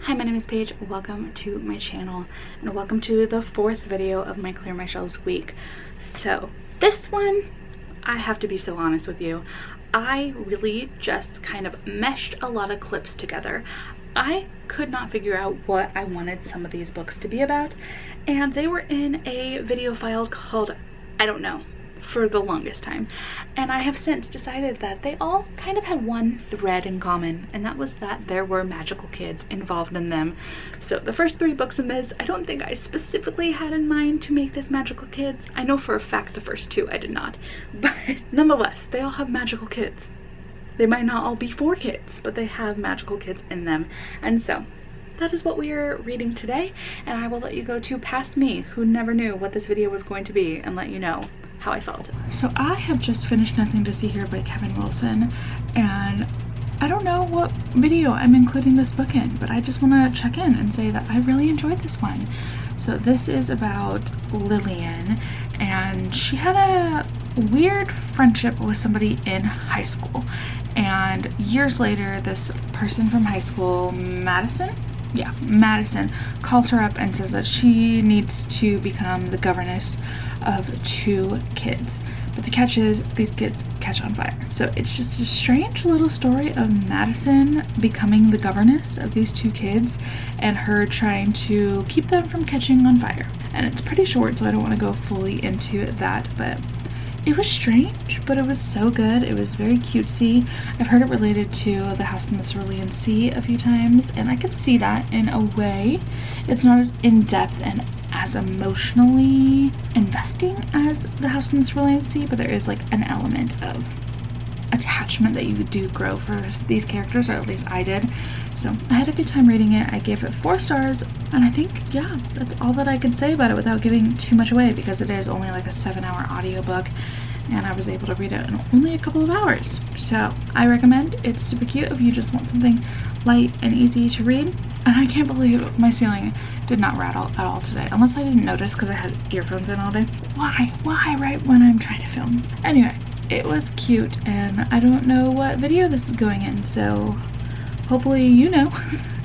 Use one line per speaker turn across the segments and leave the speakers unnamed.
Hi, my name is Paige. Welcome to my channel and welcome to the 4th video of my Clear My Shelves week. So this one, I have to be so honest with you, I really just kind of meshed a lot of clips together. I could not figure out what I wanted some of these books to be about, and they were in a video file called I don't know for the longest time, and I have since decided that they all kind of had one thread in common, and that was that there were magical kids involved in them. So the first 3 books in this, I don't think I specifically had in mind to make this magical kids. I know for a fact the first 2 I did not, but nonetheless they all have magical kids. They might not all be for kids, but they have magical kids in them, and so that is what we are reading today, and I will let you go to past me, who never knew what this video was going to be, and let you know how I felt. So I have just finished Nothing to See Here by Kevin Wilson, and I don't know what video I'm including this book in, but I just want to check in and say that I really enjoyed this one. So this is about Lillian, and she had a weird friendship with somebody in high school, and years later this person from high school, Madison, calls her up and says that she needs to become the governess of 2 kids. But the catch is these kids catch on fire. So it's just a strange little story of Madison becoming the governess of these 2 kids and her trying to keep them from catching on fire. And it's pretty short, so I don't want to go fully into that, but it was strange, but it was so good. It was very cutesy. I've heard it related to The House in the Cerulean Sea a few times, and I could see that in a way. It's not as in-depth and as emotionally investing as The House in the Cerulean Sea, but there is like an element of attachment that you do grow for these characters, or at least I did. So I had a good time reading it. I gave it 4 stars, and I think, yeah, that's all that I could say about it without giving too much away, because it is only like a 7-hour audiobook, and I was able to read it in only a couple of hours. So I recommend. It's super cute if you just want something light and easy to read. And I can't believe my ceiling did not rattle at all today, unless I didn't notice because I had earphones in all day. Why right when I'm trying to film? Anyway, it was cute, and I don't know what video this is going in, so hopefully you know.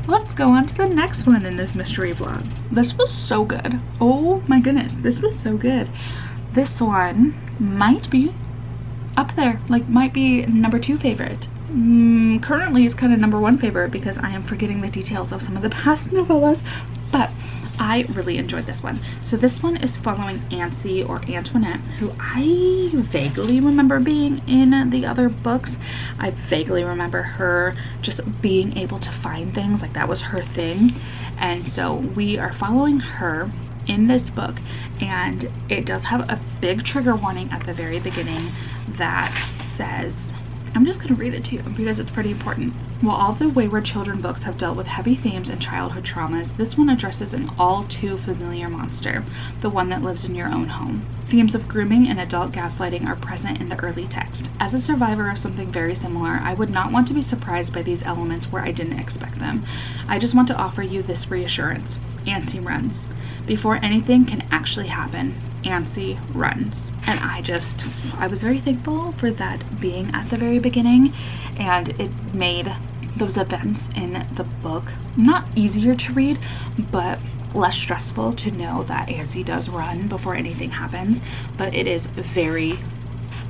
Let's go on to the next one in this mystery vlog. This was so good. Oh my goodness, this was so good. This one might be up there, like might be number 2 favorite. Currently it's kind of number 1 favorite because I am forgetting the details of some of the past novellas, but I really enjoyed this one. So this one is following Ancy, or Antoinette, who I vaguely remember being in the other books. I vaguely remember her just being able to find things, like that was her thing. And so we are following her in this book, and it does have a big trigger warning at the very beginning that says, I'm just going to read it to you because it's pretty important. While all the Wayward Children books have dealt with heavy themes and childhood traumas, this one addresses an all too familiar monster, the one that lives in your own home. Themes of grooming and adult gaslighting are present in the early text. As a survivor of something very similar, I would not want to be surprised by these elements where I didn't expect them. I just want to offer you this reassurance. Ancy runs. Before anything can actually happen, Ancy runs. And I was very thankful for that being at the very beginning, and it made those events in the book not easier to read, but less stressful to know that Ancy does run before anything happens. But it is very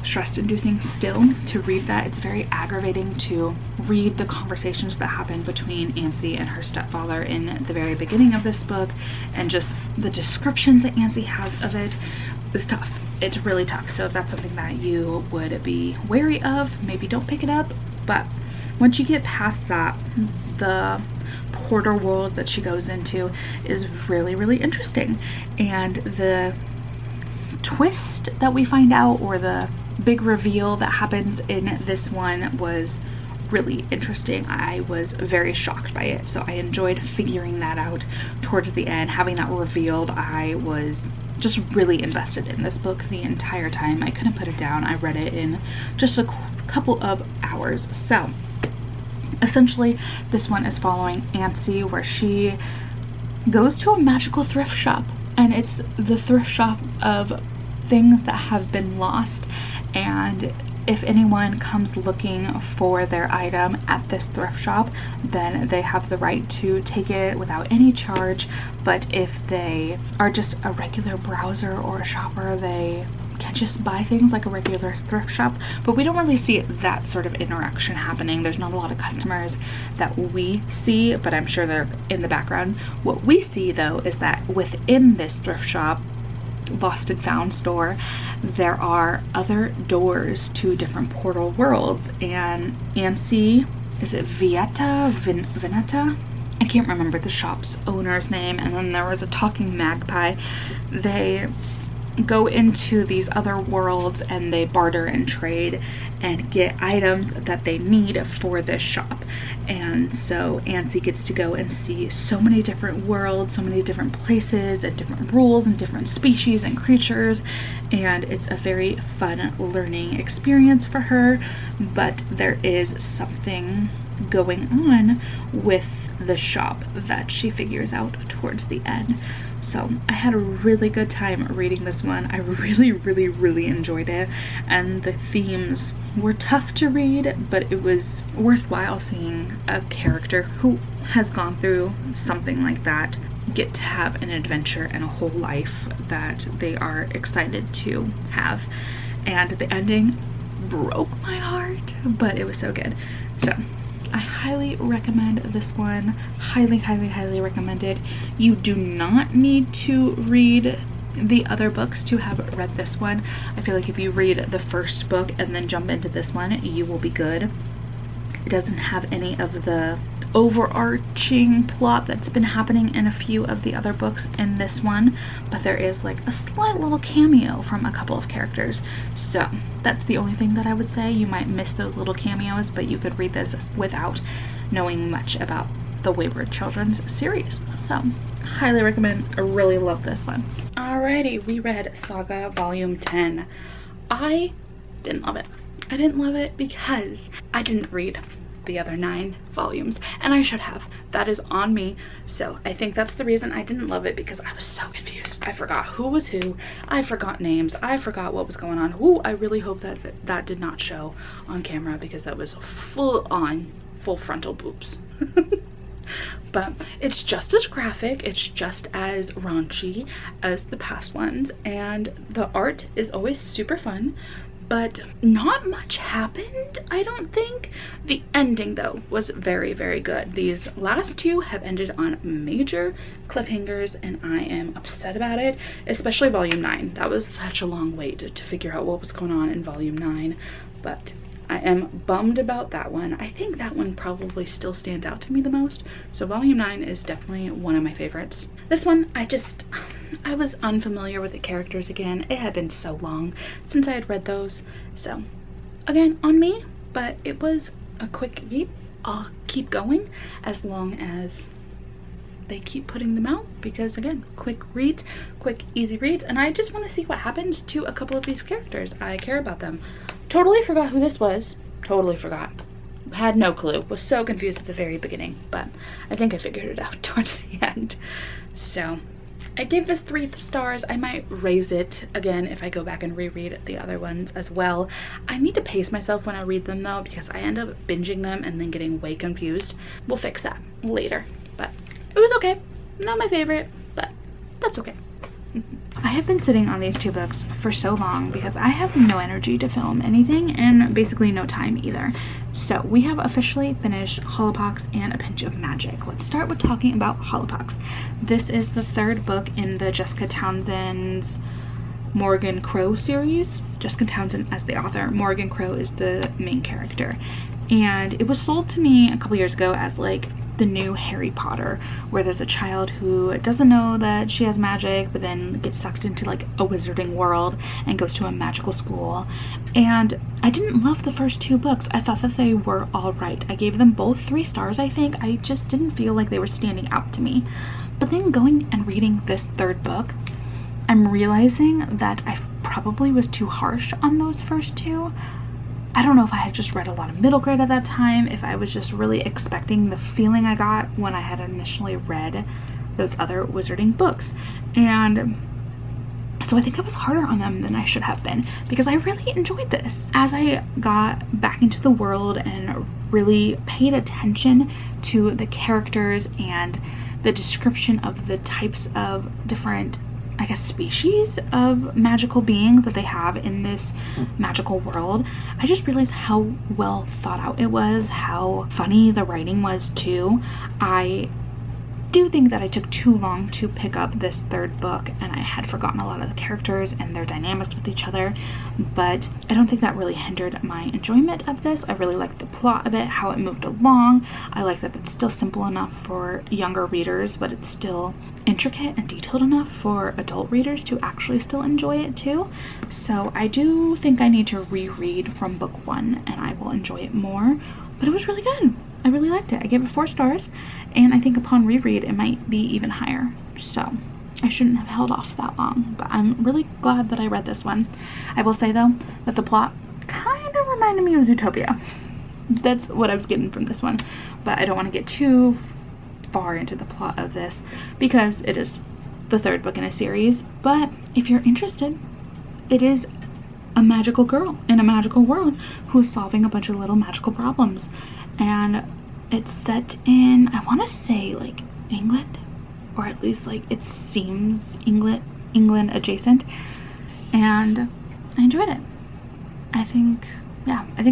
stress-inducing still to read that. It's very aggravating to read the conversations that happen between Ancy and her stepfather in the very beginning of this book, and just the descriptions that Ancy has of it is tough. It's really tough. So if that's something that you would be wary of, maybe don't pick it up. But once you get past that, the portal world that she goes into is really, really interesting, and the twist that we find out, or the big reveal that happens in this one, was really interesting. I was very shocked by it, so I enjoyed figuring that out towards the end. Having that revealed, I was just really invested in this book the entire time. I couldn't put it down. I read it in just a couple of hours. So essentially this one is following Ancy, where she goes to a magical thrift shop, and it's the thrift shop of things that have been lost, and if anyone comes looking for their item at this thrift shop, then they have the right to take it without any charge. But if they are just a regular browser or a shopper, they can just buy things like a regular thrift shop. But we don't really see that sort of interaction happening. There's not a lot of customers that we see, but I'm sure they're in the background. What we see though is that within this thrift shop, lost and found store, there are other doors to different portal worlds, and Ansi, is it Vineta? I can't remember the shop's owner's name, and then there was a talking magpie. They go into these other worlds and they barter and trade and get items that they need for this shop. And so Ansi gets to go and see so many different worlds, so many different places and different rules and different species and creatures, and it's a very fun learning experience for her. But there is something going on with the shop that she figures out towards the end. So I had a really good time reading this one. I really enjoyed it, and the themes were tough to read, but it was worthwhile seeing a character who has gone through something like that get to have an adventure and a whole life that they are excited to have. And the ending broke my heart, but it was so good. So I highly recommend this one. Highly recommend it. You do not need to read the other books to have read this one. I feel like if you read the first book and then jump into this one, you will be good. It doesn't have any of the overarching plot that's been happening in a few of the other books in this one, but there is like a slight little cameo from a couple of characters. So that's the only thing that I would say. You might miss those little cameos, but you could read this without knowing much about the Wayward Children's series. So highly recommend. I really love this one. Alrighty, we read Saga Volume 10. I didn't love it. I didn't love it because I didn't read the other 9 volumes, and I should have. That is on me. So I think that's the reason I didn't love it, because I was so confused. I forgot who was who. I forgot names. I forgot what was going on. Ooh, I really hope that that did not show on camera, because that was full frontal boobs. But it's just as graphic, it's just as raunchy as the past ones, and the art is always super fun. But not much happened, I don't think. The ending though was very good. These last 2 have ended on major cliffhangers, and I am upset about it, especially Volume 9. That was such a long wait to figure out what was going on in Volume 9, but I am bummed about that one. I think that one probably still stands out to me the most, so Volume 9 is definitely one of my favorites. This one, I was unfamiliar with the characters again. It had been so long since I had read those, so again, on me, but it was a quick read. I'll keep going as long as they keep putting them out, because again, quick reads, quick easy reads, and I just want to see what happens to a couple of these characters. I care about them. Totally forgot who this was. Totally forgot. Had no clue. Was so confused at the very beginning, but I think I figured it out towards the end. So I gave this 3 stars. I might raise it again if I go back and reread the other ones as well. I need to pace myself when I read them though, because I end up binging them and then getting way confused. We'll fix that later, but it was okay. Not my favorite, but that's okay. I have been sitting on these 2 books for so long because I have no energy to film anything, and basically no time either. So we have officially finished Holopox and A Pinch of Magic. Let's start with talking about Holopox. This is the 3rd book in the Jessica Townsend's Morgan Crow series. Jessica Townsend as the author. Morgan Crow is the main character. And it was sold to me a couple years ago as like the new Harry Potter, where there's a child who doesn't know that she has magic, but then gets sucked into like a wizarding world and goes to a magical school. And I didn't love the first 2 books. I thought that they were all right. I gave them both 3 stars, I think. I just didn't feel like they were standing out to me. But then going and reading this 3rd book, I'm realizing that I probably was too harsh on those first 2. I don't know if I had just read a lot of middle grade at that time, if I was just really expecting the feeling I got when I had initially read those other wizarding books. And So I think I was harder on them than I should have been, because I really enjoyed this. As I got back into the world and really paid attention to the characters and the description of the types of different, I guess, species of magical beings that they have in this magical world, I just realized how well thought out it was, how funny the writing was too. I do think that I took too long to pick up this third book, and I had forgotten a lot of the characters and their dynamics with each other, but I don't think that really hindered my enjoyment of this. I really liked the plot of it, how it moved along. I like that it's still simple enough for younger readers, but it's still intricate and detailed enough for adult readers to actually still enjoy it too. So I do think I need to reread from book 1 and I will enjoy it more, but it was really good. I really liked it. I gave it 4 stars, and I think upon reread it might be even higher. So I shouldn't have held off that long, but I'm really glad that I read this one. I will say though that the plot kind of reminded me of Zootopia. That's what I was getting from this one, but I don't want to get too far into the plot of this because it is the 3rd book in a series. But if you're interested, it is a magical girl in a magical world who's solving a bunch of little magical problems, and it's set in, I want to say, like England, or at least like it seems England adjacent, and I enjoyed it. I think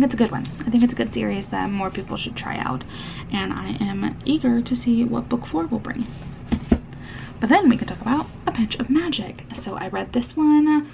it's a good one. I think it's a good series that more people should try out, and I am eager to see what book 4 will bring. But then we can talk about A Pinch of Magic. So I read this one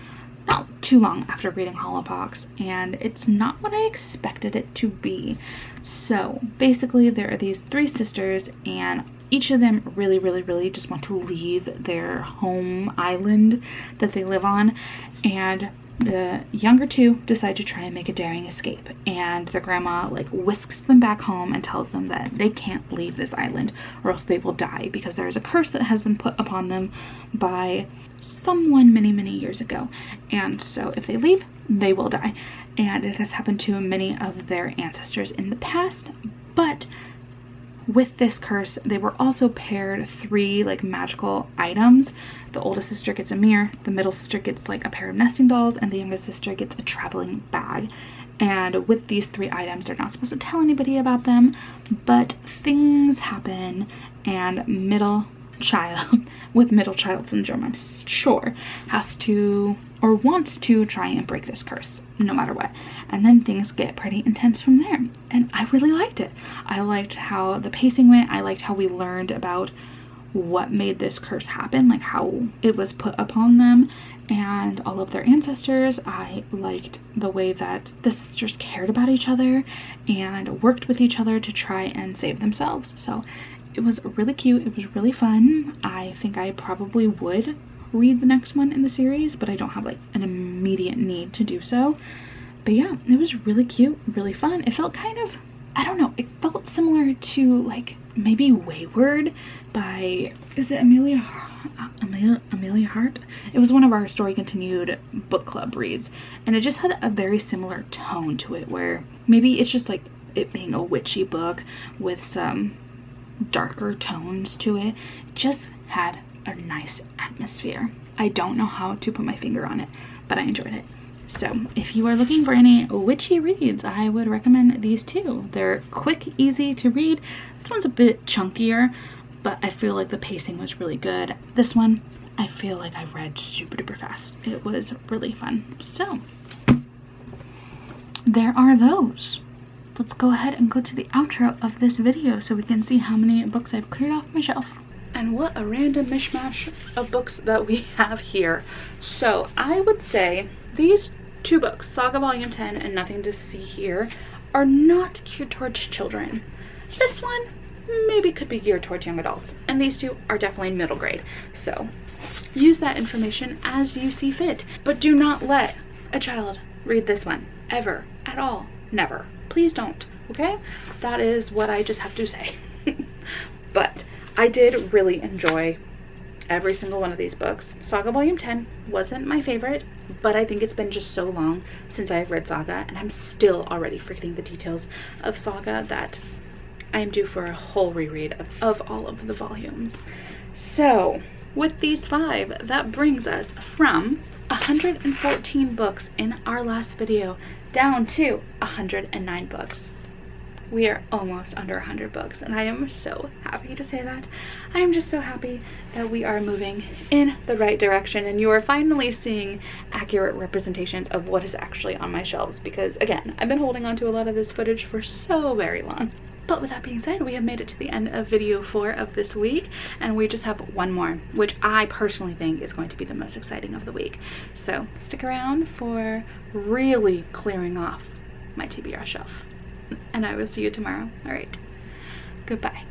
not too long after reading Hollowpox, and it's not what I expected it to be. So basically there are these 3 sisters, and each of them really just want to leave their home island that they live on, and the younger 2 decide to try and make a daring escape, and their grandma like whisks them back home and tells them that they can't leave this island or else they will die, because there is a curse that has been put upon them by someone many years ago, and so if they leave they will die. And it has happened to many of their ancestors in the past, but with this curse they were also paired 3 like magical items. The oldest sister gets a mirror, the middle sister gets like a pair of nesting dolls, and the youngest sister gets a traveling bag. And with these 3 items, they're not supposed to tell anybody about them, but things happen, and middle child with middle child syndrome, I'm sure, has to or wants to try and break this curse no matter what, and then things get pretty intense from there. And I really liked it. I liked how the pacing went. I liked how we learned about what made this curse happen, like how it was put upon them and all of their ancestors. I liked the way that the sisters cared about each other and worked with each other to try and save themselves. So it was really cute. It was really fun. I think I probably would read the next one in the series, but I don't have like an immediate need to do so. But yeah, it was really cute, really fun. It felt kind of, I don't know, it felt similar to like maybe Wayward by, is it Amelia Hart? It was one of our Story Continued book club reads, and it just had a very similar tone to it, where maybe it's just like it being a witchy book with some darker tones to it. It just had a nice atmosphere. I don't know how to put my finger on it, but I enjoyed it. So if you are looking for any witchy reads, I would recommend these 2. They're quick, easy to read. This one's a bit chunkier, but I feel like the pacing was really good. This one, I feel like I read super duper fast. It was really fun. So there are those. Let's go ahead and go to the outro of this video so we can see how many books I've cleared off my shelf. And what a random mishmash of books that we have here. So I would say these 2 books, Saga Volume 10 and Nothing to See Here, are not geared towards children. This one maybe could be geared towards young adults, and these 2 are definitely middle grade. So use that information as you see fit, but do not let a child read this one ever, at all, never. Please don't, okay? That is what I just have to say. But I did really enjoy every single one of these books. Saga Volume 10 wasn't my favorite, but I think it's been just so long since I've read Saga, and I'm still already forgetting the details of Saga that I am due for a whole reread of all of the volumes. So with these 5, that brings us from 114 books in our last video down to 109 books. We are almost under 100 books, and I am so happy to say that. I am just so happy that we are moving in the right direction and you are finally seeing accurate representations of what is actually on my shelves, because again, I've been holding on to a lot of this footage for so very long. But with that being said, we have made it to the end of video 4 of this week, and we just have one more, which I personally think is going to be the most exciting of the week. So stick around for really clearing off my TBR shelf. And I will see you tomorrow. All right, goodbye.